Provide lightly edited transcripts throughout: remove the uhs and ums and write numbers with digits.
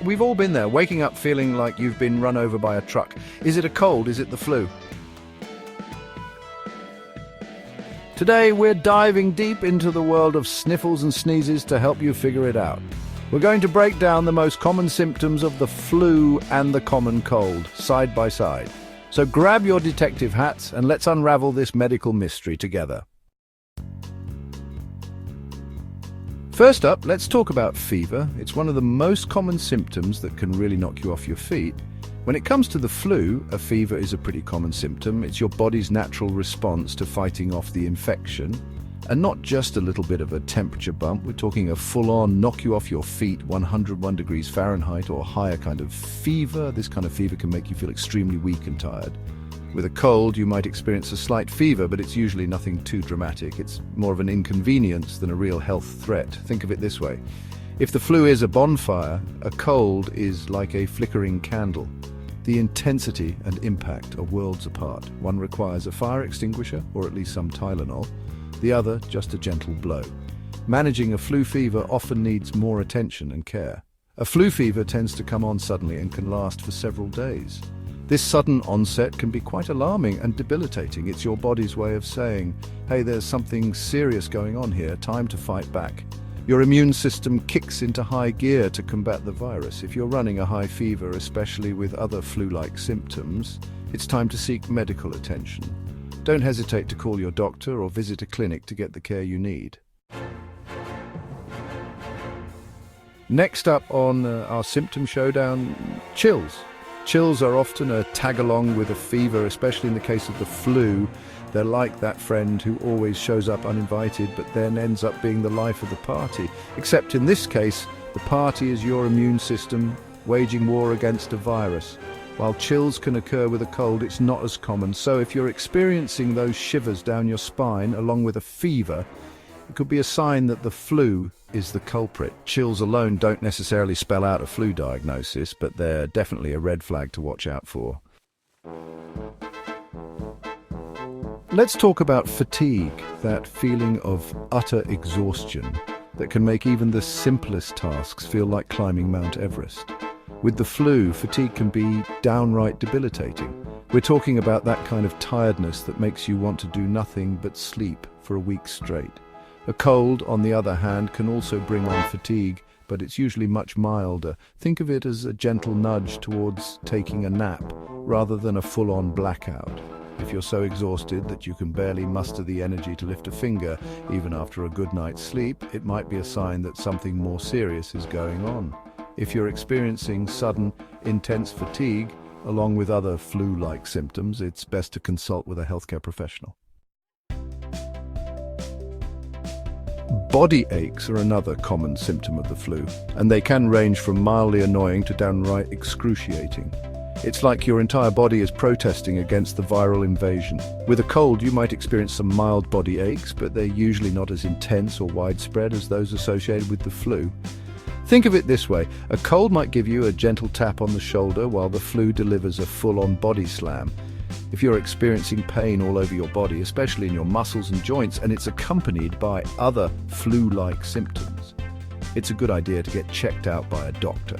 We've all been there, waking up feeling like you've been run over by a truck. Is it a cold? Is it the flu? Today, we're diving deep into the world of sniffles and sneezes to help you figure it out. We're going to break down the most common symptoms of the flu and the common cold, side by side. So grab your detective hats and let's unravel this medical mystery together. First up, let's talk about fever. It's one of the most common symptoms that can really knock you off your feet. When it comes to the flu, a fever is a pretty common symptom. It's your body's natural response to fighting off the infection. And not just a little bit of a temperature bump, we're talking a full-on knock you off your feet, 101 degrees Fahrenheit or higher kind of fever. This kind of fever can make you feel extremely weak and tired. With a cold, you might experience a slight fever, but it's usually nothing too dramatic. It's more of an inconvenience than a real health threat. Think of it this way. If the flu is a bonfire, a cold is like a flickering candle. The intensity and impact are worlds apart. One requires a fire extinguisher, or at least some Tylenol. The other, just a gentle blow. Managing a flu fever often needs more attention and care. A flu fever tends to come on suddenly and can last for several days. This sudden onset can be quite alarming and debilitating. It's your body's way of saying, hey, there's something serious going on here, time to fight back. Your immune system kicks into high gear to combat the virus. If you're running a high fever, especially with other flu-like symptoms, it's time to seek medical attention. Don't hesitate to call your doctor or visit a clinic to get the care you need. Next up on our symptom showdown, chills. Chills are often a tag-along with a fever, especially in the case of the flu. They're like that friend who always shows up uninvited but then ends up being the life of the party. Except in this case, the party is your immune system waging war against a virus. While chills can occur with a cold, it's not as common. So if you're experiencing those shivers down your spine along with a fever, it could be a sign that the flu is the culprit. Chills alone don't necessarily spell out a flu diagnosis, but they're definitely a red flag to watch out for. Let's talk about fatigue, that feeling of utter exhaustion that can make even the simplest tasks feel like climbing Mount Everest. With the flu, fatigue can be downright debilitating. We're talking about that kind of tiredness that makes you want to do nothing but sleep for a week straight. A cold, on the other hand, can also bring on fatigue, but it's usually much milder. Think of it as a gentle nudge towards taking a nap, rather than a full-on blackout. If you're so exhausted that you can barely muster the energy to lift a finger, even after a good night's sleep, it might be a sign that something more serious is going on. If you're experiencing sudden, intense fatigue, along with other flu-like symptoms, it's best to consult with a healthcare professional. Body aches are another common symptom of the flu, and they can range from mildly annoying to downright excruciating. It's like your entire body is protesting against the viral invasion. With a cold, you might experience some mild body aches, but they're usually not as intense or widespread as those associated with the flu. Think of it this way, a cold might give you a gentle tap on the shoulder while the flu delivers a full-on body slam. If you're experiencing pain all over your body, especially in your muscles and joints, and it's accompanied by other flu-like symptoms, it's a good idea to get checked out by a doctor.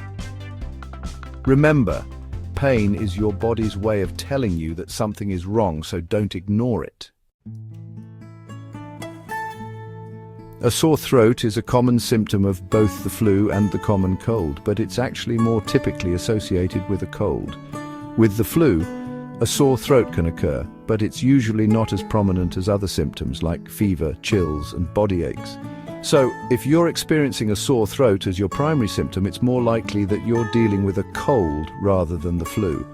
Remember, pain is your body's way of telling you that something is wrong, so don't ignore it. A sore throat is a common symptom of both the flu and the common cold, but it's actually more typically associated with a cold. With the flu, a sore throat can occur, but it's usually not as prominent as other symptoms like fever, chills, and body aches. So, if you're experiencing a sore throat as your primary symptom, it's more likely that you're dealing with a cold rather than the flu.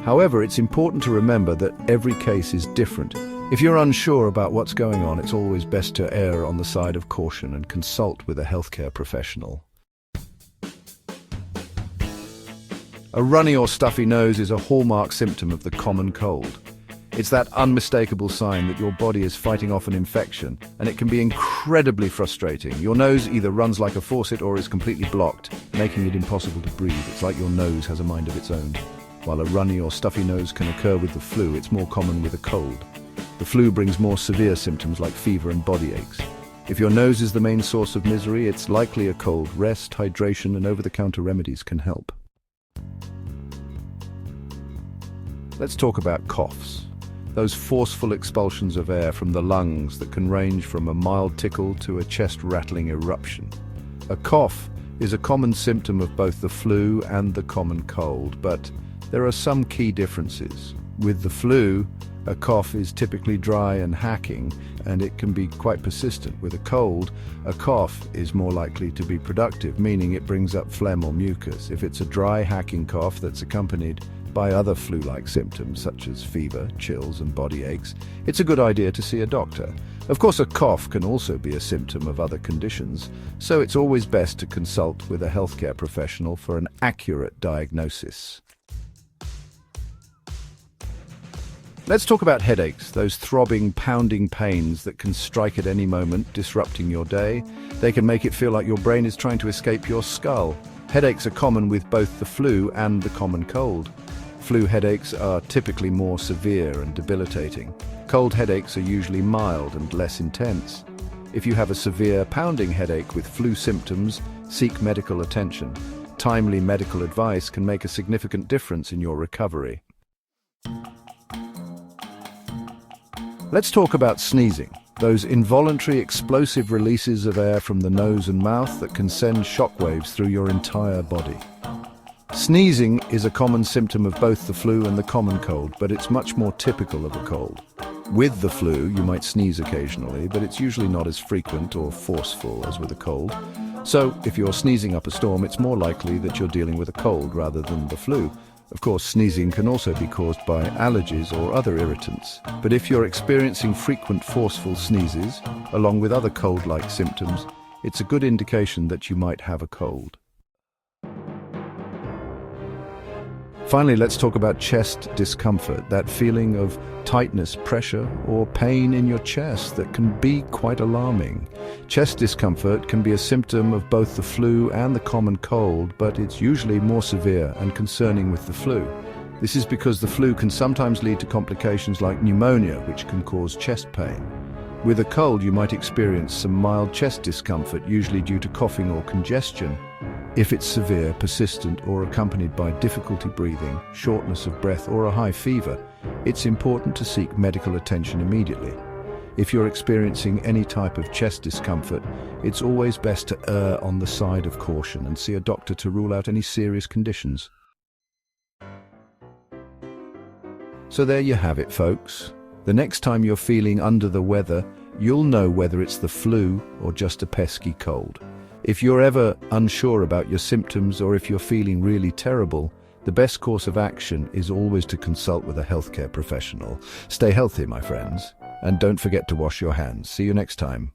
However, it's important to remember that every case is different. If you're unsure about what's going on, it's always best to err on the side of caution and consult with a healthcare professional. A runny or stuffy nose is a hallmark symptom of the common cold. It's that unmistakable sign that your body is fighting off an infection, and it can be incredibly frustrating. Your nose either runs like a faucet or is completely blocked, making it impossible to breathe. It's like your nose has a mind of its own. While a runny or stuffy nose can occur with the flu, it's more common with a cold. The flu brings more severe symptoms like fever and body aches. If your nose is the main source of misery, it's likely a cold. Rest, hydration, and over-the-counter remedies can help. Let's talk about coughs. Those forceful expulsions of air from the lungs that can range from a mild tickle to a chest-rattling eruption. A cough is a common symptom of both the flu and the common cold, but there are some key differences. With the flu, a cough is typically dry and hacking, and it can be quite persistent. With a cold, a cough is more likely to be productive, meaning it brings up phlegm or mucus. If it's a dry, hacking cough that's accompanied by other flu-like symptoms such as fever, chills, and body aches, it's a good idea to see a doctor. Of course, a cough can also be a symptom of other conditions, so it's always best to consult with a healthcare professional for an accurate diagnosis. Let's talk about headaches, those throbbing, pounding pains that can strike at any moment, disrupting your day. They can make it feel like your brain is trying to escape your skull. Headaches are common with both the flu and the common cold. Flu headaches are typically more severe and debilitating. Cold headaches are usually mild and less intense. If you have a severe pounding headache with flu symptoms, seek medical attention. Timely medical advice can make a significant difference in your recovery. Let's talk about sneezing, those involuntary explosive releases of air from the nose and mouth that can send shockwaves through your entire body. Sneezing is a common symptom of both the flu and the common cold, but it's much more typical of a cold. With the flu, you might sneeze occasionally, but it's usually not as frequent or forceful as with a cold. So, if you're sneezing up a storm, it's more likely that you're dealing with a cold rather than the flu. Of course, sneezing can also be caused by allergies or other irritants, but if you're experiencing frequent forceful sneezes, along with other cold-like symptoms, it's a good indication that you might have a cold. Finally, let's talk about chest discomfort, that feeling of tightness, pressure, or pain in your chest that can be quite alarming. Chest discomfort can be a symptom of both the flu and the common cold, but it's usually more severe and concerning with the flu. This is because the flu can sometimes lead to complications like pneumonia, which can cause chest pain. With a cold, you might experience some mild chest discomfort, usually due to coughing or congestion. If it's severe, persistent, or accompanied by difficulty breathing, shortness of breath, or a high fever, it's important to seek medical attention immediately. If you're experiencing any type of chest discomfort, it's always best to err on the side of caution and see a doctor to rule out any serious conditions. So there you have it, folks. The next time you're feeling under the weather, you'll know whether it's the flu or just a pesky cold. If you're ever unsure about your symptoms or if you're feeling really terrible, the best course of action is always to consult with a healthcare professional. Stay healthy, my friends, and don't forget to wash your hands. See you next time.